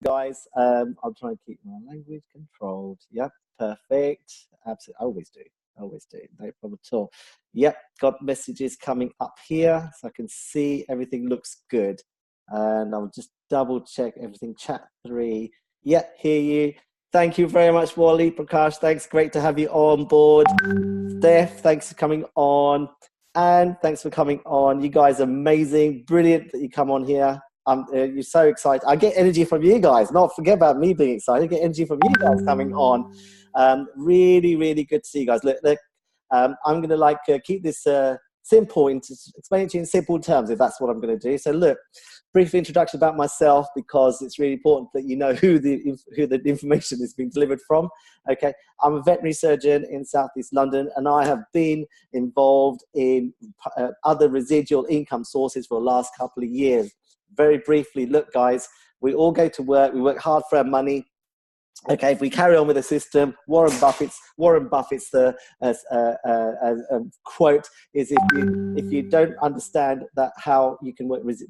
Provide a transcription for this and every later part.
guys. I'll try and keep my language controlled. Yep, perfect. Absolutely, always do. No problem at all. Yep, got messages coming up here, so I can see everything looks good. And I'll just double check everything. Chat 3. Yep, hear you. Thank you very much, Wally. Prakash, thanks. Great to have you on board. Steph, thanks for coming on. And thanks for coming on. You guys are amazing. Brilliant that you come on here. You're so excited. I get energy from you guys. Not forget about me being excited. I get energy from you guys coming on. Really, really good to see you guys. Look, I'm going to keep this simple, explain it to you in simple terms, if that's what I'm going to do. So look, brief introduction about myself, because it's really important that you know who the information is being delivered from. Okay, I'm a veterinary surgeon in Southeast London, and I have been involved in other residual income sources for the last couple of years. Very briefly, look guys, we all go to work, we work hard for our money. Okay, if we carry on with the system, Warren Buffett's the quote is, if you don't understand that how you can work with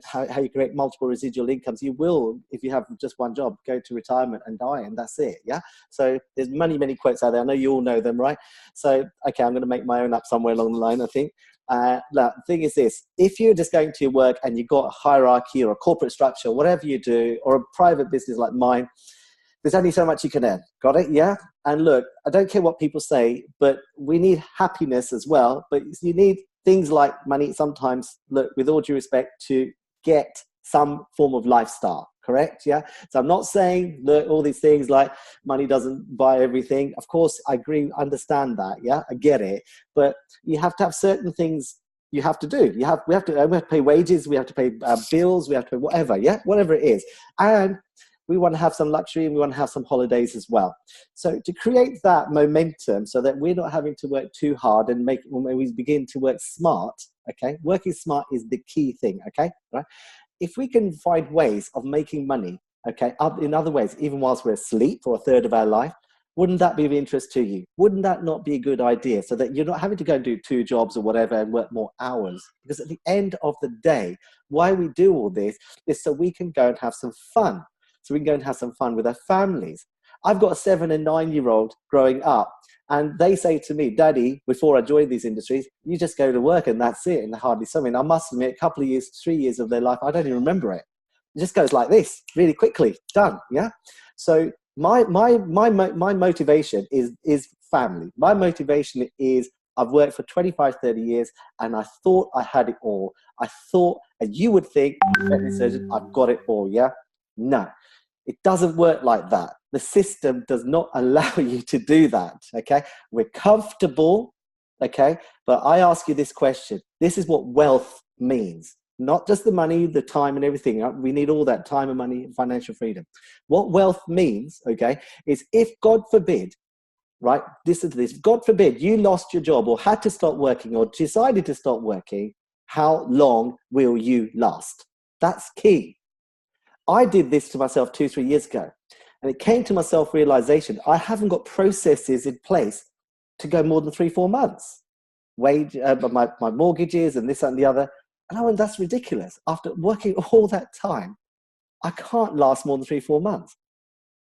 how you create multiple residual incomes, you will, if you have just one job, go to retirement and die, and that's it. Yeah. So there's many quotes out there. I know you all know them, right? So okay, I'm going to make my own up somewhere along the line, I think. The thing is this: if you're just going to work and you've got a hierarchy or a corporate structure, whatever you do, or a private business like mine, there's only so much you can earn. Got it? Yeah? And look, I don't care what people say, but we need happiness as well. But you need things like money sometimes, look, with all due respect, to get some form of lifestyle. Correct? Yeah? So I'm not saying, look, all these things like money doesn't buy everything. Of course, I agree, understand that. Yeah? I get it. But you have to have certain things you have to do. We have to pay wages. We have to pay bills. We have to pay whatever. Yeah? Whatever it is. And we want to have some luxury, and we want to have some holidays as well. So to create that momentum so that we're not having to work too hard and when we begin to work smart, okay? Working smart is the key thing, okay? Right? If we can find ways of making money, okay, in other ways, even whilst we're asleep for a third of our life, wouldn't that be of interest to you? Wouldn't that not be a good idea, so that you're not having to go and do 2 jobs or whatever and work more hours? Because at the end of the day, why we do all this is so we can go and have some fun. So we can go and have some fun with our families. I've got a 7 and 9-year-old growing up, and they say to me, Daddy, before I joined these industries, you just go to work and that's it, and hardly something. I must admit, a couple of years, 3 years of their life, I don't even remember it. It just goes like this, really quickly, done, yeah? So my motivation is family. My motivation is I've worked for 25, 30 years, and I thought I had it all. I thought, and you would think, veterinary surgeon, I've got it all, yeah? No. It doesn't work like that. The system does not allow you to do that, okay? We're comfortable, okay? But I ask you this question. This is what wealth means. Not just the money, the time and everything. We need all that time and money and financial freedom. What wealth means, okay, is if God forbid, right, listen to this, God forbid you lost your job or had to stop working or decided to stop working, how long will you last? That's key. I did this to myself 2-3 years ago, and it came to my self-realization. I haven't got processes in place to go more than 3-4 months. My mortgages and this and the other. And I went, that's ridiculous. After working all that time, I can't last more than 3-4 months.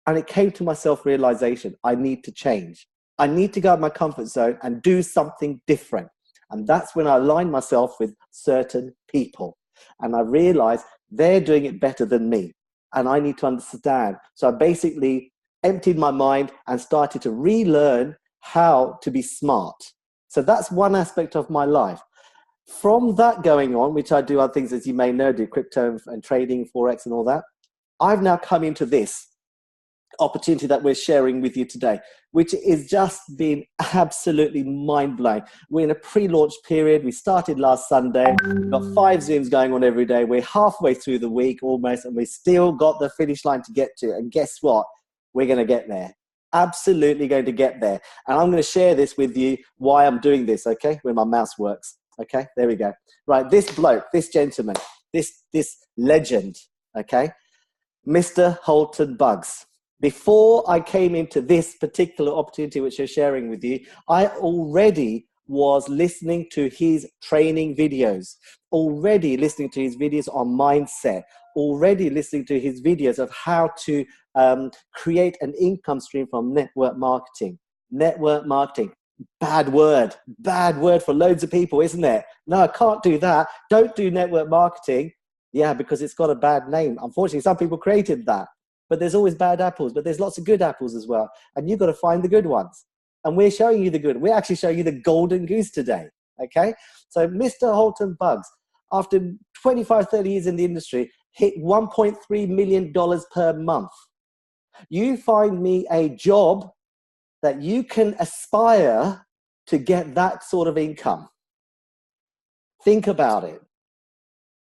And it came to my self-realization. I need to change. I need to go out of my comfort zone and do something different. And that's when I aligned myself with certain people. And I realized they're doing it better than me, and I need to understand. So I basically emptied my mind and started to relearn how to be smart. So that's one aspect of my life. From that going on, which I do other things, as you may know, do crypto and trading, Forex and all that, I've now come into this opportunity that we're sharing with you today, which is just been absolutely mind-blowing. We're in a pre-launch period. We started last Sunday. We've got 5 Zooms going on every day. We're halfway through the week almost, and we still got the finish line to get to. And guess what? We're going to get there. Absolutely going to get there. And I'm going to share this with you, why I'm doing this, okay? When my mouse works. Okay, there we go. Right, this bloke, this gentleman, this legend, okay? Mr. Holton Buggs. Before I came into this particular opportunity which I'm sharing with you, I already was listening to his training videos, already listening to his videos on mindset, already listening to his videos of how to create an income stream from network marketing. Network marketing, bad word for loads of people, isn't it? No, I can't do that. Don't do network marketing. Yeah, because it's got a bad name. Unfortunately, some people created that. But there's always bad apples, but there's lots of good apples as well. And you've got to find the good ones. And we're showing you the good. We're actually showing you the golden goose today, okay? So Mr. Holton Bugs, after 25, 30 years in the industry, hit $1.3 million per month. You find me a job that you can aspire to get that sort of income. Think about it.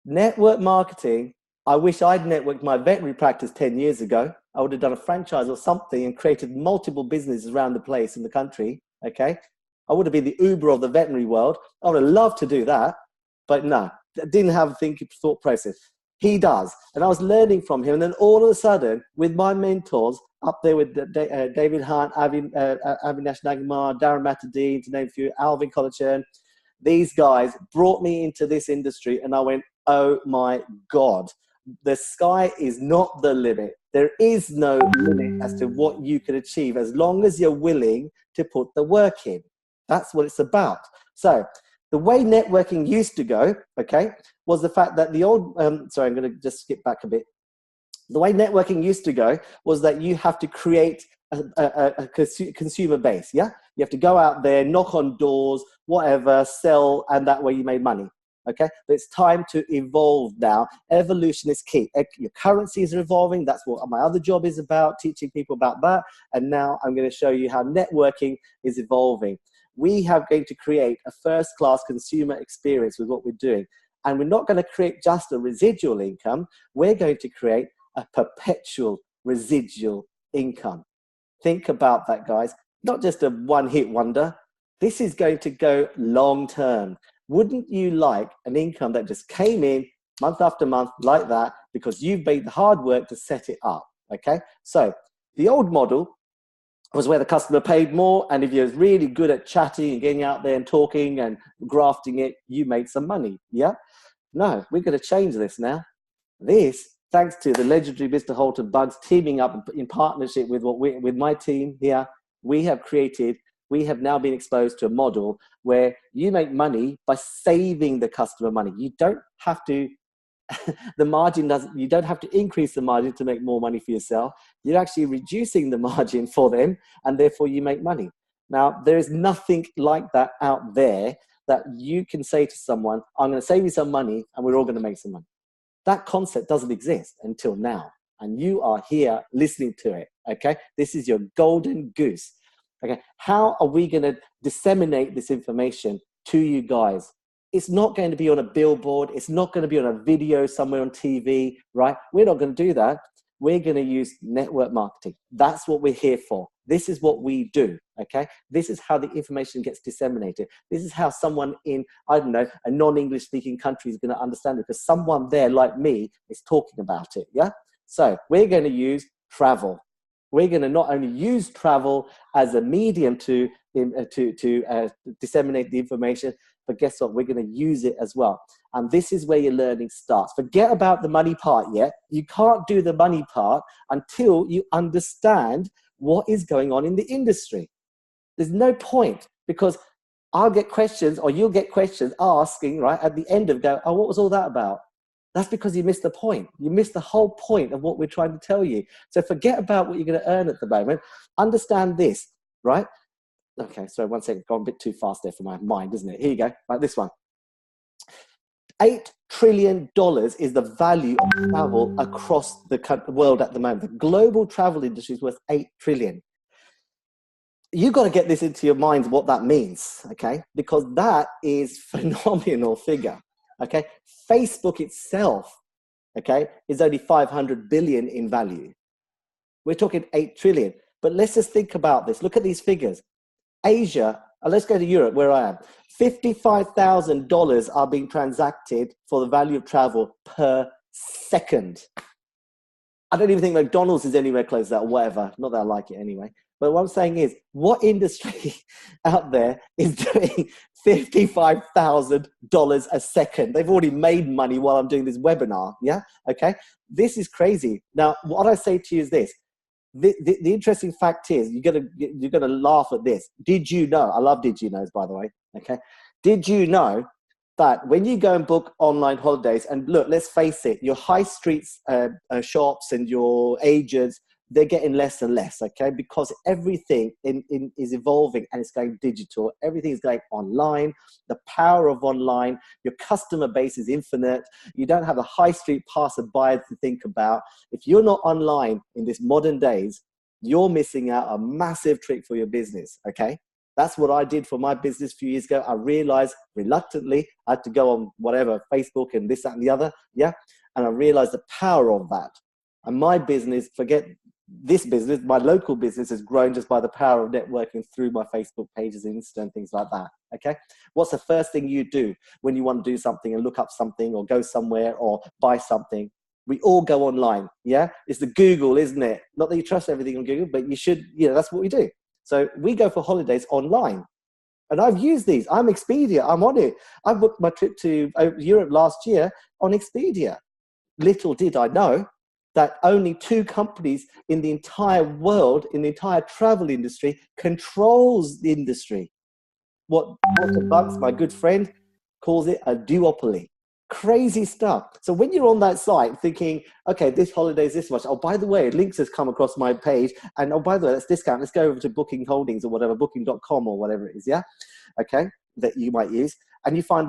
Network marketing, I wish I'd networked my veterinary practice 10 years ago. I would have done a franchise or something and created multiple businesses around the place in the country, okay? I would have been the Uber of the veterinary world. I would have loved to do that, but no, I didn't have a thought process. He does. And I was learning from him. And then all of a sudden, with my mentors, up there with David Hunt, Avinash Nagamar, Darren Matadine, to name a few, Alvin Colachern, these guys brought me into this industry and I went, oh my God, the sky is not the limit. There is no limit as to what you can achieve as long as you're willing to put the work in. That's what it's about. So the way networking used to go, okay, was the fact that the old, sorry, I'm going to just skip back a bit. The way networking used to go was that you have to create a consumer base, yeah? You have to go out there, knock on doors, whatever, sell, and that way you made money, okay? But it's time to evolve now. Evolution is key. Your currencies are evolving. That's what my other job is about, teaching people about that. And now I'm going to show you how networking is evolving. We are going to create a first-class consumer experience with what we're doing. And we're not going to create just a residual income. We're going to create a perpetual residual income. Think about that, guys. Not just a one-hit wonder. This is going to go long-term. Wouldn't you like an income that just came in month after month like that because you've made the hard work to set it up, okay? So the old model was where the customer paid more, and if you're really good at chatting and getting out there and talking and grafting it, you made some money, yeah? No, we're going to change this now. This, thanks to the legendary Mr. Holton Bugs teaming up in partnership with with my team here, we have now been exposed to a model where you make money by saving the customer money. You don't have to, you don't have to increase the margin to make more money for yourself. You're actually reducing the margin for them, and therefore you make money. Now, there is nothing like that out there that you can say to someone, I'm going to save you some money and we're all going to make some money. That concept doesn't exist until now. And you are here listening to it, okay? This is your golden goose, okay? How are we going to disseminate this information to you guys? It's not going to be on a billboard. It's not going to be on a video somewhere on TV, right? We're not going to do that. We're going to use network marketing. That's what we're here for. This is what we do, okay? This is how the information gets disseminated. This is how someone in, I don't know, a non-English speaking country is going to understand it because someone there like me is talking about it, yeah? So we're going to use travel. We're going to not only use travel as a medium to disseminate the information, but guess what? We're going to use it as well. And this is where your learning starts. Forget about the money part yet. You can't do the money part until you understand what is going on in the industry. There's no point, because I'll get questions or you'll get questions asking, right, at the end of go, oh, what was all that about? That's because you missed the point. You missed the whole point of what we're trying to tell you. So forget about what you're going to earn at the moment. Understand this, right? Okay, so 1 second, gone a bit too fast there for my mind, isn't it? Here you go, right, this one. $8 trillion is the value of travel across the world at the moment. The global travel industry is worth $8 trillion. You've got to get this into your minds what that means, okay? Because that is phenomenal figure, okay? Facebook itself, okay, is only 500 billion in value. We're talking 8 trillion. But let's just think about this. Look at these figures. Asia, let's go to Europe where I am. $55,000 are being transacted for the value of travel per second. I don't even think McDonald's is anywhere close to that or whatever. Not that I like it anyway. But what I'm saying is, what industry out there is doing $55,000 a second? They've already made money while I'm doing this webinar. Yeah. Okay. This is crazy. Now, what I say to you is this. The interesting fact is, you're gonna laugh at this. Did you know? I love did you knows, by the way. Okay. Did you know that when you go and book online holidays, and look, let's face it, your high streets shops and your agents, they're getting less and less, okay? Because everything is evolving and it's going digital. Everything is going online. The power of online, your customer base is infinite. You don't have a high street passerby to think about. If you're not online in this modern days, you're missing out a massive trick for your business, okay? That's what I did for my business a few years ago. I realized reluctantly I had to go on whatever, Facebook and this, that, and the other, yeah? And I realized the power of that. And my business, forget this business, my local business has grown just by the power of networking through my Facebook pages, Insta, and things like that, okay? What's the first thing you do when you want to do something and look up something or go somewhere or buy something? We all go online, yeah? It's the Google, isn't it? Not that you trust everything on Google, but you should, that's what we do. So we go for holidays online. And I've used these. I'm Expedia. I'm on it. I booked my trip to Europe last year on Expedia. Little did I know that only 2 companies in the entire world, in the entire travel industry, controls the industry. What Walter Bucks, my good friend, calls it a duopoly. Crazy stuff. So when you're on that site thinking, okay, this holiday is this much. Oh, by the way, links has come across my page. And oh, by the way, let's discount. Let's go over to Booking Holdings or whatever, booking.com or whatever it is, yeah? Okay, that you might use. And you find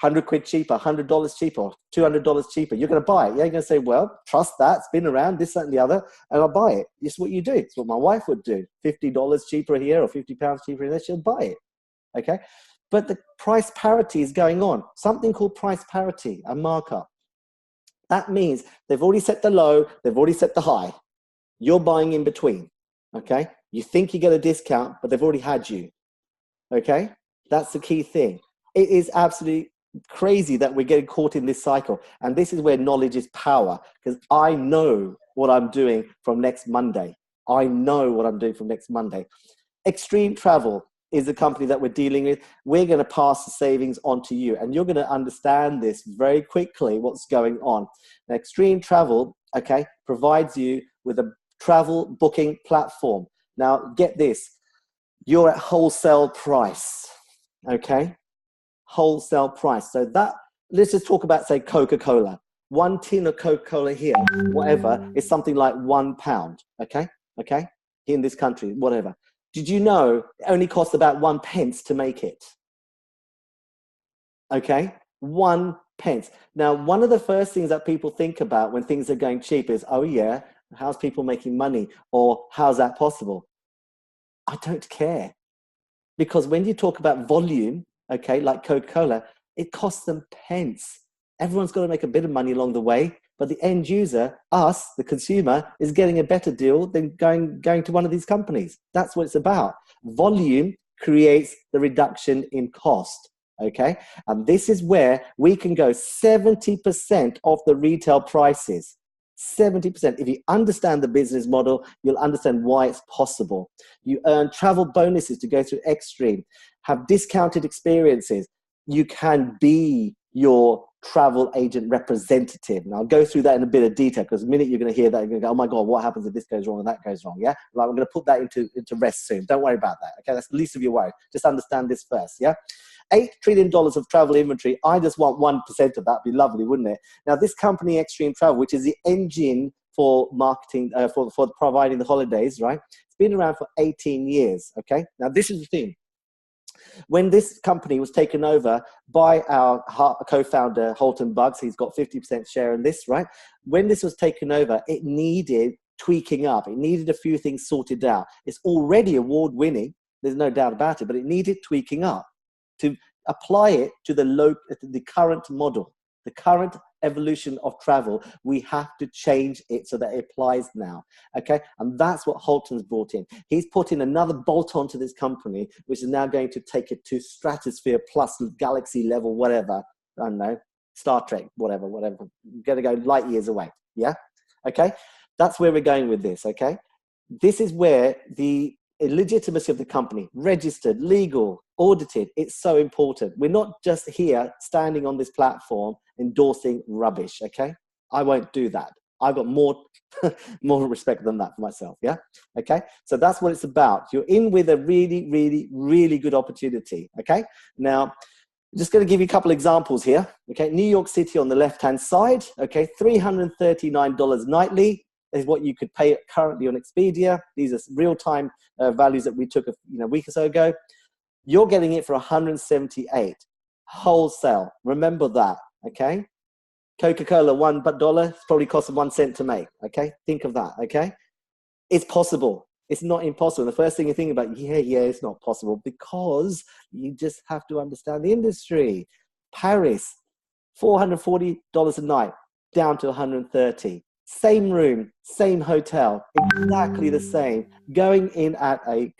100 quid cheaper, $100 cheaper, $200 cheaper. You're going to buy it. Yeah, you're going to say, well, trust that. It's been around, this, that, and the other, and I'll buy it. It's what you do. It's what my wife would do. $50 cheaper here or £50 cheaper here, she'll buy it. Okay? But the price parity is going on. Something called price parity, a markup. That means they've already set the low, they've already set the high. You're buying in between, okay? You think you get a discount, but they've already had you, okay? That's the key thing. It is absolutely crazy that we're getting caught in this cycle. And this is where knowledge is power, because I know what I'm doing from next Monday. I know what I'm doing from next Monday. Extreme Travel is the company that we're dealing with. We're going to pass the savings on to you, and you're going to understand this very quickly, what's going on. Now, Extreme Travel, okay, provides you with a travel booking platform. Now, get this. You're at wholesale price, okay? Wholesale price. So that, let's just talk about, say, Coca-Cola. 1 tin of Coca-Cola here, whatever, is something like £1, okay? Okay? In this country, whatever. Did you know it only costs about 1 pence to make it? Okay? 1 pence. Now, one of the first things that people think about when things are going cheap is, oh yeah, how's people making money? Or how's that possible? I don't care. Because when you talk about volume, okay, like Coca-Cola, it costs them pence. Everyone's got to make a bit of money along the way, but the end user, us, the consumer, is getting a better deal than going to one of these companies. That's what it's about. Volume creates the reduction in cost, okay? And this is where we can go 70% off the retail prices. 70%. If you understand the business model, you'll understand why it's possible. You earn travel bonuses to go through Extreme, have discounted experiences. You can be your travel agent representative. And I'll go through that in a bit of detail, because the minute you're going to hear that, you're going to go, oh my God, what happens if this goes wrong and that goes wrong? Yeah. Like, I'm going to put that into rest soon. Don't worry about that. Okay. That's the least of your worry. Just understand this first. Yeah. $8 trillion of travel inventory. I just want 1% of that. Be lovely, wouldn't it? Now, this company, Extreme Travel, which is the engine for marketing, for providing the holidays, right? It's been around for 18 years. Okay. Now, this is the thing. When this company was taken over by our co-founder, Holton Buggs, he's got 50% share in this, right? When this was taken over, it needed tweaking up. It needed a few things sorted out. It's already award-winning. There's no doubt about it, but it needed tweaking up to apply it to the current model, the current evolution of travel. We have to change it so that it applies now, okay? And that's what Holton's brought in. He's put in another bolt onto this company, which is now going to take it to stratosphere plus galaxy level, whatever, I don't know, Star Trek, whatever, we're going to go light years away, yeah? Okay? That's where we're going with this, okay? This is where the legitimacy of the company, registered, legal, audited, it's so important. We're not just here standing on this platform endorsing rubbish, okay? I won't do that. I've got more, more respect than that for myself, yeah? Okay, so that's what it's about. You're in with a really, really, really good opportunity, okay? Now, I'm just going to give you a couple examples here, okay? New York City on the left-hand side, okay? $339 nightly is what you could pay currently on Expedia. These are real-time values that we took a week or so ago. You're getting it for 178 wholesale. Remember that, okay? Coca-Cola, $1 probably costs 1 cent to make, okay? Think of that, okay? It's possible. It's not impossible. The first thing you think about, yeah, it's not possible, because you just have to understand the industry. Paris, $440 a night, down to 130. Same room, same hotel, exactly the same, going in at a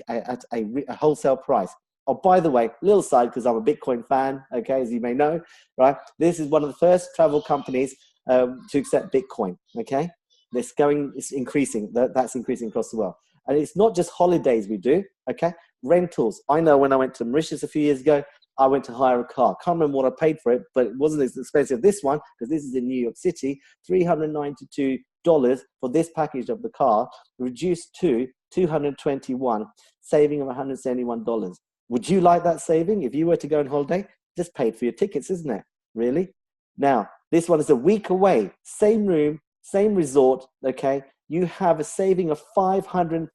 wholesale price. Oh, by the way, little side, because I'm a Bitcoin fan, okay, as you may know, right? This is one of the first travel companies to accept Bitcoin, okay? It's increasing. That's increasing across the world. And it's not just holidays we do, okay? Rentals. I know when I went to Mauritius a few years ago, I went to hire a car. Can't remember what I paid for it, but it wasn't as expensive as this one, because this is in New York City. $392 for this package of the car, reduced to $221, saving of $171. Would you like that saving? If you were to go on holiday, just paid for your tickets, isn't it? Really? Now, this one is a week away, same room, same resort, okay? You have a saving of $503,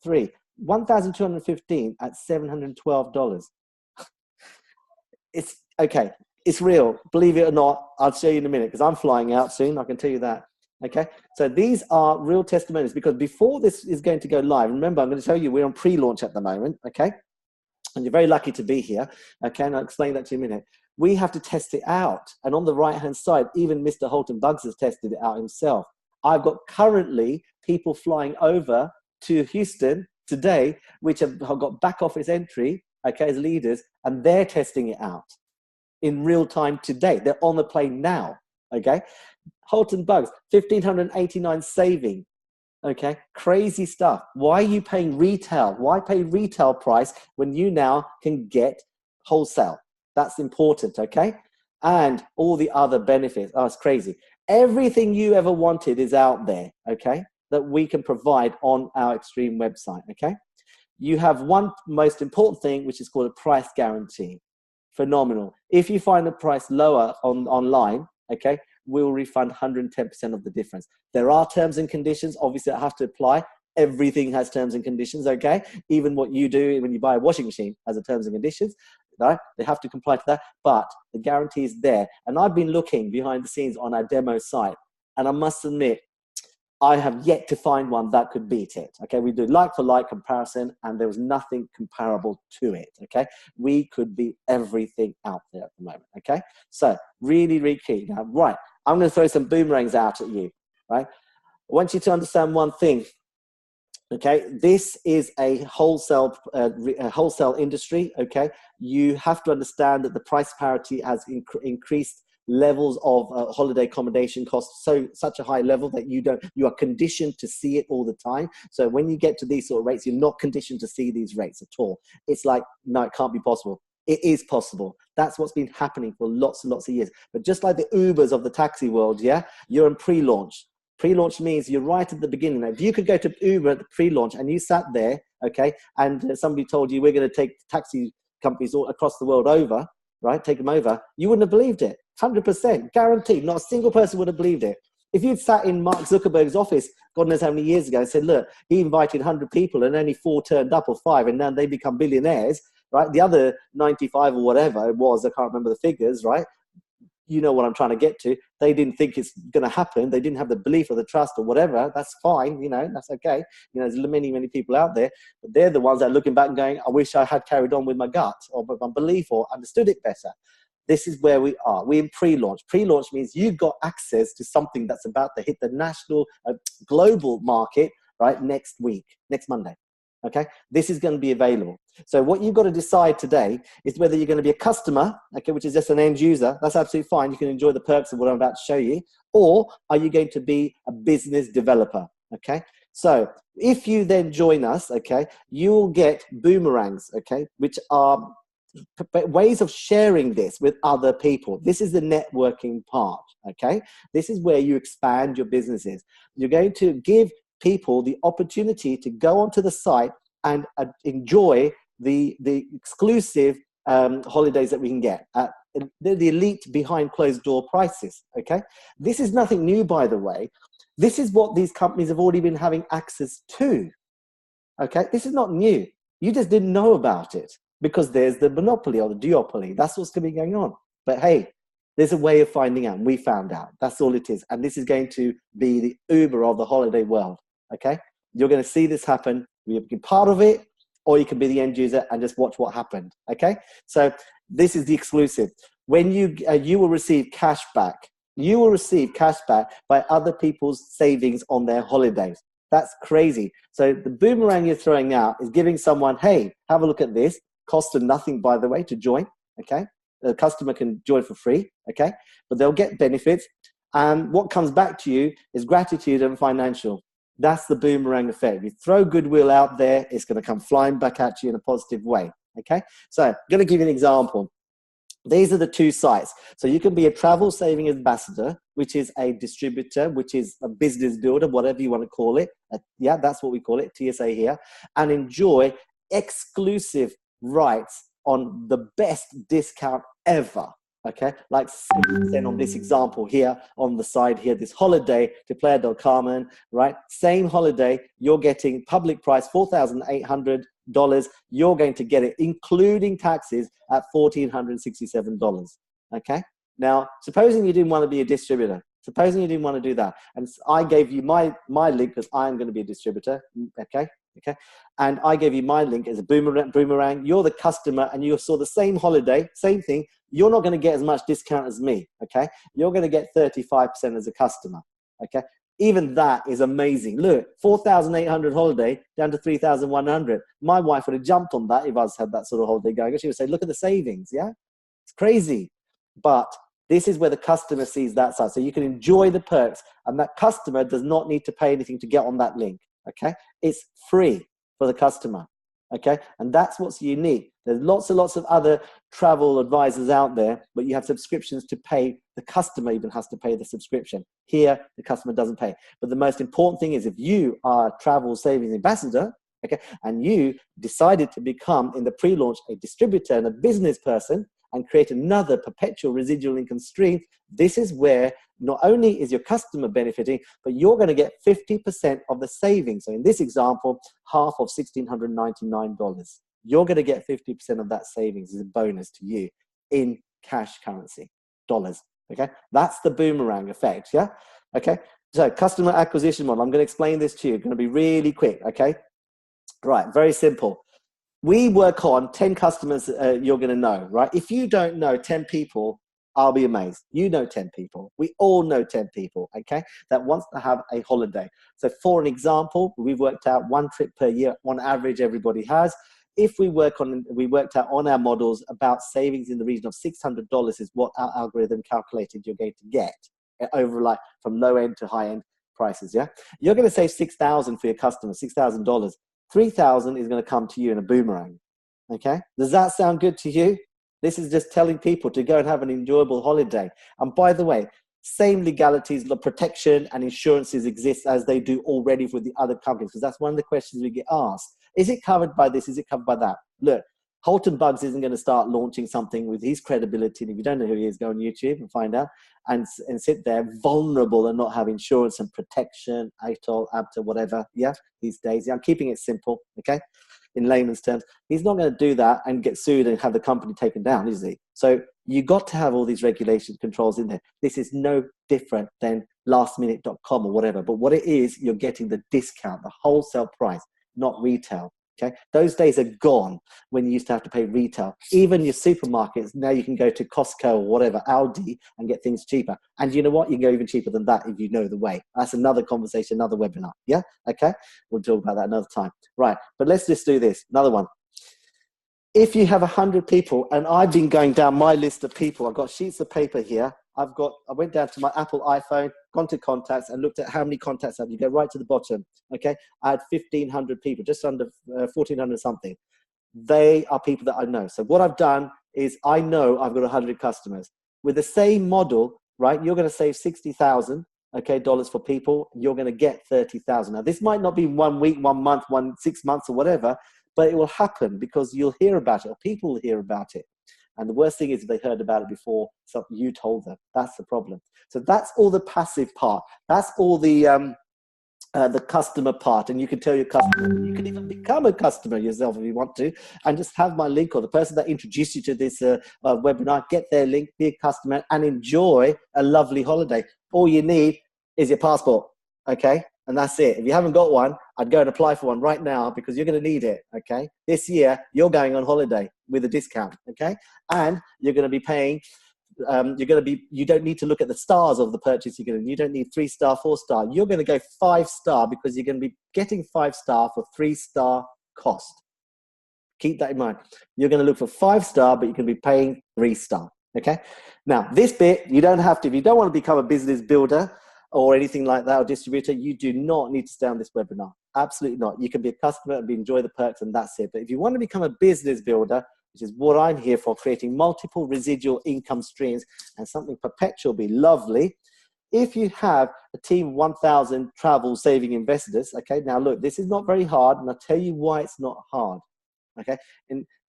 $1,215 at $712. It's okay. It's real. Believe it or not, I'll show you in a minute, because I'm flying out soon. I can tell you that. Okay. So these are real testimonials, because before this is going to go live, remember, I'm going to tell you we're on pre-launch at the moment. Okay. And you're very lucky to be here. Okay. And I'll explain that to you in a minute. We have to test it out. And on the right-hand side, even Mr. Holton Buggs has tested it out himself. I've got currently people flying over to Houston today, which have got back office entry, okay, as leaders, and they're testing it out in real time today. They're on the plane now, okay? Holton Buggs, $1,589 saving, okay? Crazy stuff. Why are you paying retail? Why pay retail price when you now can get wholesale? That's important, okay? And all the other benefits. Oh, it's crazy. Everything you ever wanted is out there, okay, that we can provide on our Extreme website, okay? You have one most important thing, which is called a price guarantee. Phenomenal. If you find the price lower online, okay, we'll refund 110% of the difference. There are terms and conditions, obviously, that have to apply. Everything has terms and conditions, okay? Even what you do when you buy a washing machine has a terms and conditions, right? They have to comply to that, but the guarantee is there. And I've been looking behind the scenes on our demo site, and I must admit, I have yet to find one that could beat it, okay? We do like-for-like comparison, and there was nothing comparable to it, okay? We could beat everything out there at the moment, okay? So, really, really key. Now, right, I'm going to throw some boomerangs out at you, right? I want you to understand one thing. Okay, this is a wholesale industry. Okay, you have to understand that the price parity has increased levels of holiday accommodation costs such a high level that you are conditioned to see it all the time. So when you get to these sort of rates, you're not conditioned to see these rates at all. It's like, no, it can't be possible. It is possible. That's what's been happening for lots and lots of years. But just like the Ubers of the taxi world, yeah, you're in pre-launch. Pre-launch means you're right at the beginning. Now, if you could go to Uber at the pre-launch and you sat there, okay, and somebody told you we're going to take taxi companies all across the world over, right, take them over, you wouldn't have believed it. 100%, guaranteed. Not a single person would have believed it. If you'd sat in Mark Zuckerberg's office, God knows how many years ago, and said, look, he invited 100 people and only 4 turned up or 5, and now they become billionaires, right? The other 95 or whatever it was, I can't remember the figures, right? You know what I'm trying to get to. They didn't think it's going to happen. They didn't have the belief or the trust or whatever. That's fine. You know, that's okay. You know, there's many, many people out there, but they're the ones that are looking back and going, I wish I had carried on with my gut or with my belief or understood it better. This is where we are. We're in pre-launch. Pre-launch means you've got access to something that's about to hit the national, global market, right, next week, next Monday. Okay, this is going to be available. So what you've got to decide today is whether you're going to be a customer, okay, which is just an end user. That's absolutely fine. You can enjoy the perks of what I'm about to show you. Or are you going to be a business developer? Okay, so if you then join us, okay, you will get boomerangs, okay, which are ways of sharing this with other people. This is the networking part, okay? This is where you expand your businesses. You're going to give people the opportunity to go onto the site and enjoy the exclusive holidays that we can get at the elite behind closed door prices, okay? This is nothing new, by the way. This is what these companies have already been having access to, okay? This is not new. You just didn't know about it because there's the monopoly or the duopoly. That's what's going to be going on. But hey, there's a way of finding out. And we found out. That's all it is. And this is going to be the Uber of the holiday world, okay? You're going to see this happen. You can be part of it, or you can be the end user and just watch what happened, okay? So this is the exclusive. When you will receive cash back. You will receive cash back by other people's savings on their holidays. That's crazy. So the boomerang you're throwing out is giving someone, hey, have a look at this. Cost them nothing, by the way, to join, okay? The customer can join for free, okay? But they'll get benefits. And what comes back to you is gratitude and financial. That's the boomerang effect. You throw goodwill out there, it's going to come flying back at you in a positive way, okay? So I'm going to give you an example. These are the two sites. So you can be a travel saving ambassador, which is a distributor, which is a business builder, whatever you want to call it. Yeah, that's what we call it, TSA here. And enjoy exclusive rights on the best discount ever. Okay, like 7% on this example here on the side here, this holiday to Playa del Carmen, right? Same holiday, you're getting public price $4,800. You're going to get it, including taxes, at $1,467. Okay, now supposing you didn't want to be a distributor, supposing you didn't want to do that, and I gave you my link because I'm going to be a distributor. Okay, and I gave you my link as a boomerang. You're the customer and you saw the same holiday, same thing. You're not going to get as much discount as me, okay? You're going to get 35% as a customer, okay? Even that is amazing. Look, 4,800 holiday down to 3,100. My wife would have jumped on that if I had that sort of holiday going. She would say, look at the savings, yeah? It's crazy. But this is where the customer sees that side. So you can enjoy the perks, and that customer does not need to pay anything to get on that link, okay? It's free for the customer, okay? And that's what's unique. There's lots and lots of other travel advisors out there, but you have subscriptions to pay. The customer even has to pay the subscription. Here, the customer doesn't pay. But the most important thing is if you are a travel savings ambassador, okay, and you decided to become, in the pre-launch, a distributor and a business person and create another perpetual residual income stream, this is where not only is your customer benefiting, but you're going to get 50% of the savings. So in this example, half of $1,699. You're going to get 50% of that savings as a bonus to you in cash currency, dollars, okay? That's the boomerang effect, yeah? Okay, so customer acquisition model. I'm going to explain this to you. It's going to be really quick, okay? Right, very simple. We work on 10 customers you're going to know, right? If you don't know 10 people, I'll be amazed. You know 10 people. We all know 10 people, okay, that wants to have a holiday. So for an example, we've worked out 1 trip per year on average everybody has. If we worked out on our models about savings in the region of $600 is what our algorithm calculated you're going to get over, like, from low end to high end prices, yeah? You're going to save $6,000 for your customer, $6,000. $3,000 is going to come to you in a boomerang, okay? Does that sound good to you? This is just telling people to go and have an enjoyable holiday. And by the way, same legalities, protection and insurances exist as they do already with the other companies, because that's one of the questions we get asked. Is it covered by this? Is it covered by that? Look, Holton Buggs isn't going to start launching something with his credibility. And if you don't know who he is, go on YouTube and find out, and sit there vulnerable and not have insurance and protection, ATOL, ABTA, whatever, yeah, these days. Yeah, I'm keeping it simple, okay, in layman's terms. He's not going to do that and get sued and have the company taken down, is he? So you got to have all these regulation controls in there. This is no different than lastminute.com or whatever. But what it is, you're getting the discount, the wholesale price, not retail. Okay, those days are gone when you used to have to pay retail. Even your supermarkets, now you can go to Costco or whatever, Aldi, and get things cheaper. And you know what? You can go even cheaper than that if you know the way. That's another conversation, another webinar. Yeah, okay? We'll talk about that another time. Right, but let's just do this. Another one. If you have 100 people, and I've been going down my list of people, I've got sheets of paper here. I went down to my Apple iPhone, gone to contacts and looked at how many contacts I have. You go right to the bottom. Okay. I had 1,500 people, just under 1,400 something. They are people that I know. So what I've done is I know I've got 100 customers. With the same model, right, you're going to save $60,000, okay, dollars for people. You're going to get 30,000. Now, this might not be 1 week, 1 month, 6 months or whatever, but it will happen because you'll hear about it or people will hear about it. And the worst thing is if they heard about it before something you told them. That's the problem. So that's all the passive part. That's all the customer part, and you can tell your customer. You can even become a customer yourself if you want to, and just have my link, or the person that introduced you to this webinar, get their link, be a customer, and enjoy a lovely holiday. All you need is your passport, okay? And that's it. If you haven't got one, I'd go and apply for one right now because you're going to need it, okay? This year, you're going on holiday with a discount, okay? And you're going to be paying you don't need to look at the stars of the purchase you don't need 3-star, 4-star. You're going to go 5-star because you're going to be getting 5-star for 3-star cost. Keep that in mind. You're going to look for 5-star, but you can be paying 3-star. Okay. Now this bit, you don't have to, if you don't want to become a business builder or anything like that, or distributor, you do not need to stay on this webinar. Absolutely not. You can be a customer and enjoy the perks and that's it. But if you want to become a business builder, which is what I'm here for, creating multiple residual income streams and something perpetual, be lovely. If you have a team of 1,000 travel saving investors, okay, now look, this is not very hard, and I'll tell you why it's not hard, okay?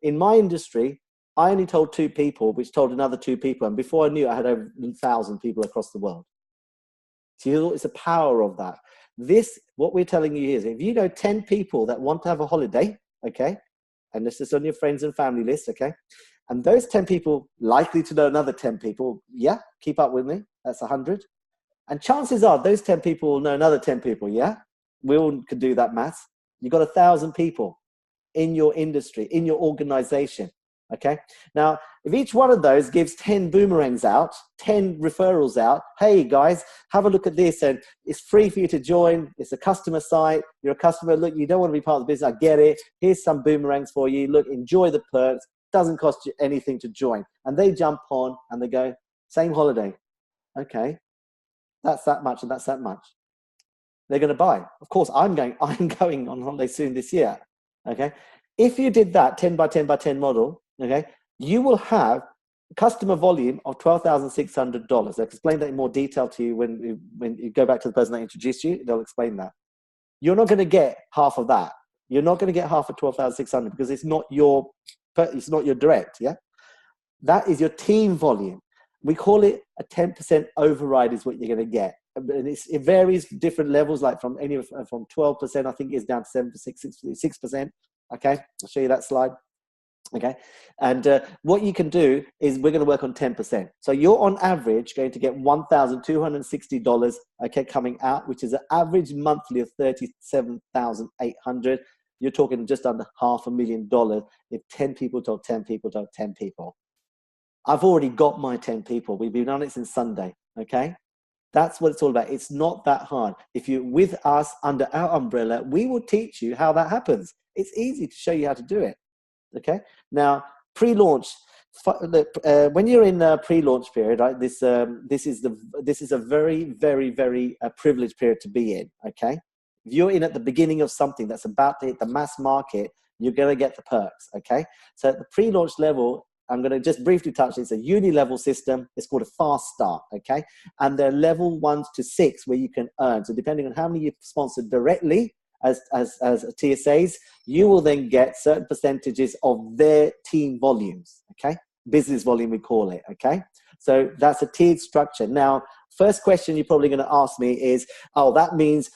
In my industry, I only told 2 people, which told another 2 people, and before I knew it, I had over 1,000 people across the world. So it's the power of that. What we're telling you is, if you know 10 people that want to have a holiday, okay, and this is on your friends and family list, okay? And those 10 people likely to know another 10 people, yeah? Keep up with me, that's 100. And chances are those 10 people will know another 10 people, yeah? We all could do that maths. You've got 1,000 people in your industry, in your organization, okay? Now, if each one of those gives 10 boomerangs out, 10 referrals out, hey guys, have a look at this, and it's free for you to join. It's a customer site. You're a customer. Look, you don't want to be part of the business. I get it. Here's some boomerangs for you. Look, enjoy the perks. Doesn't cost you anything to join. And they jump on and they go, same holiday. Okay, that's that much and that's that much. They're going to buy. Of course, I'm going on holiday soon this year. Okay, if you did that 10 by 10 by 10 model, okay, you will have customer volume of $12,600. I'll explain that in more detail to you when you go back to the person that introduced you. They'll explain that. You're not going to get half of that. You're not going to get half of 12,600 because it's not your direct. Yeah, that is your team volume. We call it a 10% override is what you're going to get. And it varies different levels, like from 12%, I think, is down to 6%. Okay, I'll show you that slide. Okay, and what you can do is we're going to work on 10%. So you're on average going to get $1,260, okay, coming out, which is an average monthly of $37,800. You're talking just under $500,000 if 10 people told 10 people told 10 people. I've already got my 10 people. We've been on it since Sunday, okay? That's what it's all about. It's not that hard. If you're with us under our umbrella, we will teach you how that happens. It's easy to show you how to do it. Okay. Now, pre-launch. When you're in a pre-launch period, right? This is a very, very, very privileged period to be in. Okay. If you're in at the beginning of something that's about to hit the mass market, you're going to get the perks. Okay. So at the pre-launch level, I'm going to just briefly touch. It's a uni-level system. It's called a fast start. Okay. And they're level 1 to 6 where you can earn. So depending on how many you've sponsored directly, as TSAs, you will then get certain percentages of their team volumes, okay? Business volume, we call it, okay? So that's a tiered structure. Now, first question you're probably going to ask me is, oh, that means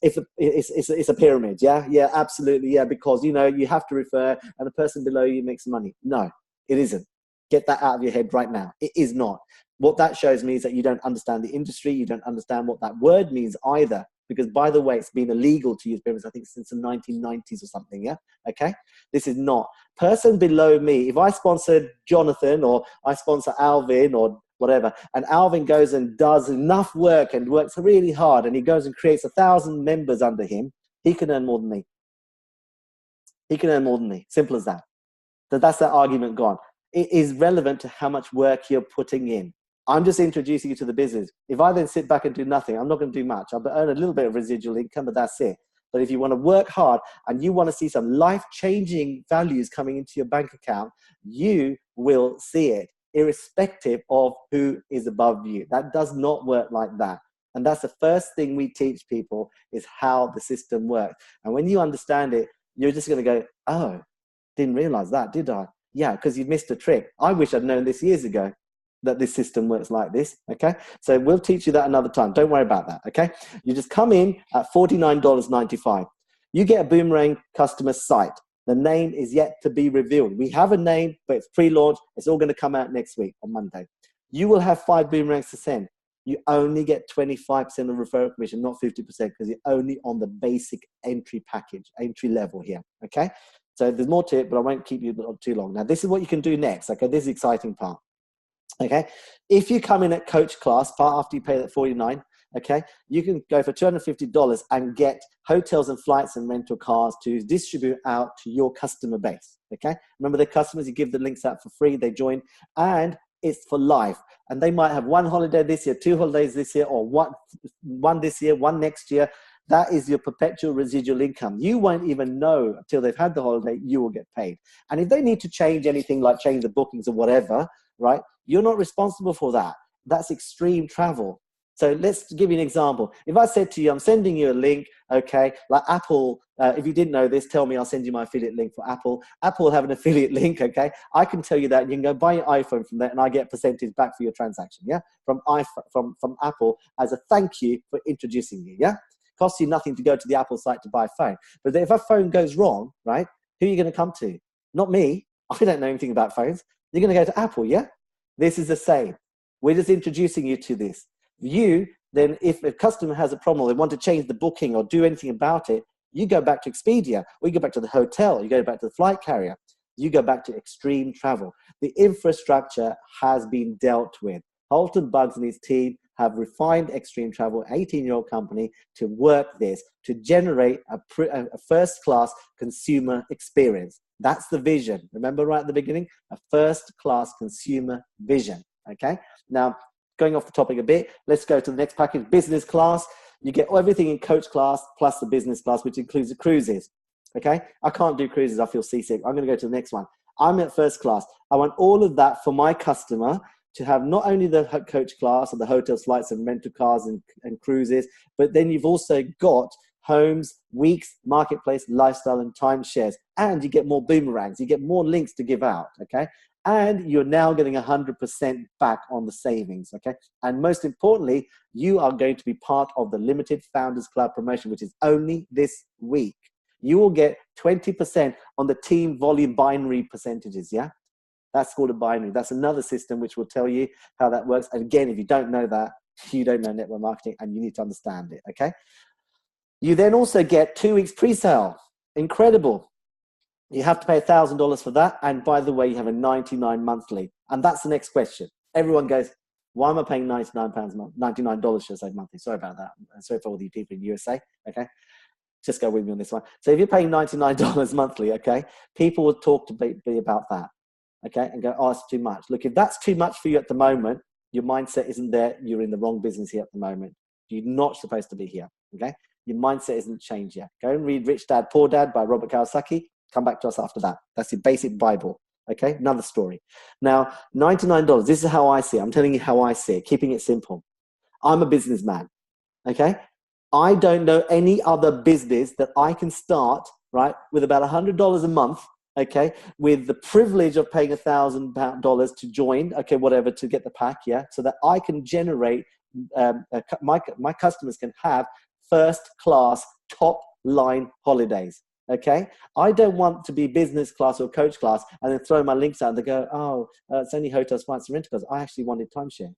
if it's a pyramid, yeah? Yeah, absolutely, yeah, because, you know, you have to refer and the person below you makes money. No, it isn't. Get that out of your head right now. It is not. What that shows me is that you don't understand the industry. You don't understand what that word means either. Because, by the way, it's been illegal to use pyramids, I think, since the 1990s or something, yeah? Okay? This is not. Person below me, if I sponsored Jonathan or I sponsor Alvin or whatever, and Alvin goes and does enough work and works really hard and he goes and creates 1,000 members under him, he can earn more than me. He can earn more than me. Simple as that. So that's that argument gone. It is relevant to how much work you're putting in. I'm just introducing you to the business. If I then sit back and do nothing, I'm not going to do much. I'll earn a little bit of residual income, but that's it. But if you want to work hard and you want to see some life-changing values coming into your bank account, you will see it, irrespective of who is above you. That does not work like that. And that's the first thing we teach people, is how the system works. And when you understand it, you're just going to go, oh, didn't realize that, did I? Yeah, because you missed a trick. I wish I'd known this years ago, that this system works like this, okay? So we'll teach you that another time. Don't worry about that, okay? You just come in at $49.95. You get a Boomerang customer site. The name is yet to be revealed. We have a name, but it's pre-launch. It's all going to come out next week on Monday. You will have 5 Boomerangs to send. You only get 25% of referral commission, not 50%, because you're only on the basic entry package, entry level here, okay? So there's more to it, but I won't keep you too long. Now, this is what you can do next, okay? This is the exciting part. Okay, if you come in at coach class, part after you pay that $49, okay, you can go for $250 and get hotels and flights and rental cars to distribute out to your customer base. Okay, remember the customers, you give the links out for free, they join, and it's for life. And they might have 1 holiday this year, 2 holidays this year, or one this year, 1 next year. That is your perpetual residual income. You won't even know until they've had the holiday, you will get paid. And if they need to change anything, like change the bookings or whatever, right, you're not responsible for that. That's extreme travel. So let's give you an example. If I said to you, I'm sending you a link, okay, like Apple, if you didn't know this, tell me, I'll send you my affiliate link for Apple. Apple will have an affiliate link, okay? I can tell you that. You can go buy your iPhone from there, and I get a percentage back for your transaction, yeah? From Apple, as a thank you for introducing you, yeah? Costs you nothing to go to the Apple site to buy a phone. But if a phone goes wrong, right, who are you going to come to? Not me. I don't know anything about phones. You're going to go to Apple, yeah? This is the same. We're just introducing you to this. You, then, if a customer has a problem, or they want to change the booking or do anything about it, you go back to Expedia, or you go back to the hotel, you go back to the flight carrier, you go back to extreme travel. The infrastructure has been dealt with. Holton Bugs and his team have refined Extreme Travel, 18-year-old company, to work this, to generate a first-class consumer experience. That's the vision. Remember right at the beginning? A first-class consumer vision, okay? Now, going off the topic a bit, let's go to the next package, business class. You get everything in coach class plus the business class, which includes the cruises, okay? I can't do cruises. I feel seasick. I'm going to go to the next one. I'm at first class. I want all of that for my customer to have not only the coach class or the hotels, flights, and rental cars and cruises, but then you've also got homes, weeks, marketplace, lifestyle, and timeshares. And you get more Boomerangs. You get more links to give out, okay? And you're now getting 100% back on the savings, okay? And most importantly, you are going to be part of the Limited Founders Club promotion, which is only this week. You will get 20% on the team volume binary percentages, yeah? That's called a binary. That's another system which will tell you how that works. And again, if you don't know that, you don't know network marketing, and you need to understand it, okay? You then also get 2 weeks pre-sale. Incredible. You have to pay $1,000 for that. And by the way, you have a $99 monthly. And that's the next question. Everyone goes, why am I paying $99 should I say monthly? Sorry about that. Sorry for all the people in the USA, okay? Just go with me on this one. So if you're paying $99 monthly, okay, people will talk to me about that, okay, and go, oh, it's too much. Look, if that's too much for you at the moment, your mindset isn't there. You're in the wrong business here at the moment. You're not supposed to be here, okay? Your mindset isn't changed yet. Go and read Rich Dad, Poor Dad by Robert Kiyosaki. Come back to us after that. That's the basic Bible, okay? Another story. Now, $99, this is how I see it. I'm telling you how I see it, keeping it simple. I'm a businessman, okay? I don't know any other business that I can start, right, with about $100 a month, okay, with the privilege of paying $1,000 to join, okay, whatever, to get the pack, yeah, so that I can generate, my customers can have first-class, top-line holidays, okay? I don't want to be business class or coach class and then throw my links out and they go, oh, it's only hotels, flights, and rental cars. I actually wanted timeshare.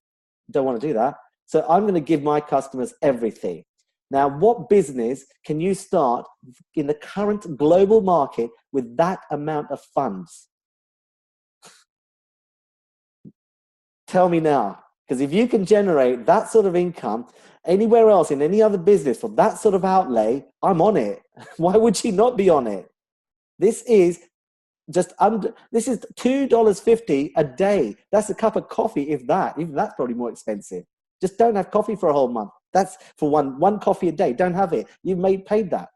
Don't want to do that. So I'm going to give my customers everything. Now, what business can you start in the current global market with that amount of funds? Tell me now. Because if you can generate that sort of income anywhere else in any other business for that sort of outlay, I'm on it. Why would you not be on it? This is Just under, this is $2.50 a day. That's a cup of coffee, if that. Even that's probably more expensive. Just don't have coffee for a whole month. That's for one coffee a day. Don't have it. You've paid that.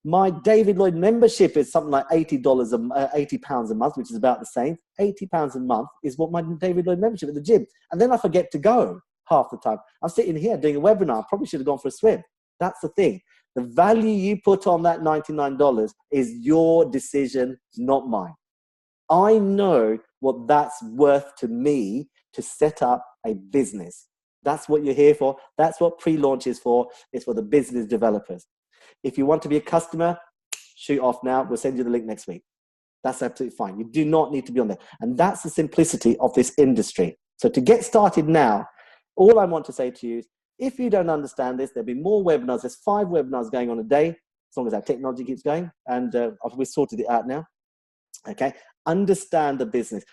My David Lloyd membership is something like £80 £80 a month, which is about the same. £80 a month is what my David Lloyd membership at the gym. And then I forget to go half the time. I'm sitting here doing a webinar. I probably should have gone for a swim. That's the thing. The value you put on that $99 is your decision, not mine. I know what that's worth to me to set up a business. That's what you're here for. That's what pre-launch is for. It's for the business developers. If you want to be a customer, shoot off now. We'll send you the link next week. That's absolutely fine. You do not need to be on there. And that's the simplicity of this industry. So to get started now, all I want to say to you is, if you don't understand this, there'll be more webinars. There's 5 webinars going on a day, as long as our technology keeps going. And we've sorted it out now. Okay? Understand the business.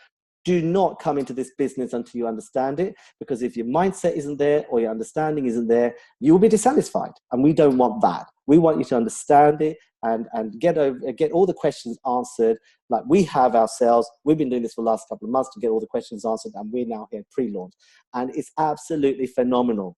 Do not come into this business until you understand it, because if your mindset isn't there or your understanding isn't there, you will be dissatisfied. And we don't want that. We want you to understand it and get all the questions answered like we have ourselves. We've been doing this for the last couple of months to get all the questions answered, and we're now here pre-launch. And it's absolutely phenomenal.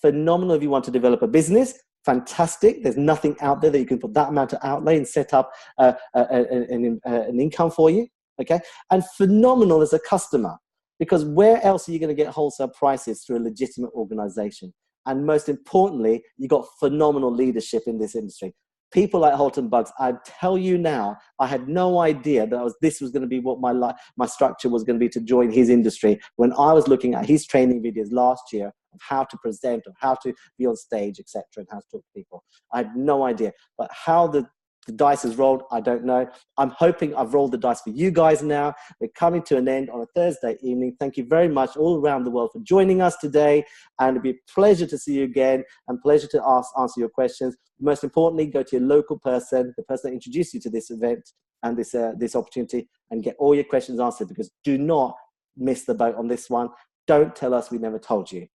Phenomenal if you want to develop a business. Fantastic. There's nothing out there that you can put that amount of outlay and set up an income for you. Okay, and phenomenal as a customer, because where else are you going to get wholesale prices through a legitimate organization? And most importantly, you got phenomenal leadership in this industry. People like Holton Buggs, I tell you now, I had no idea that this was going to be what my structure was going to be to join his industry when I was looking at his training videos last year of how to present, of how to be on stage, etc., and how to talk to people. I had no idea, but how the dice has rolled, I don't know. I'm hoping I've rolled the dice for you guys now. We're coming to an end on a Thursday evening. Thank you very much all around the world for joining us today. And it'd be a pleasure to see you again and pleasure to answer your questions. Most importantly, go to your local person, the person that introduced you to this event and this opportunity, and get all your questions answered, because do not miss the boat on this one. Don't tell us we never told you.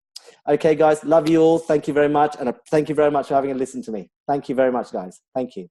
Okay, guys, love you all. Thank you very much. And thank you very much for having a listen to me. Thank you very much, guys. Thank you.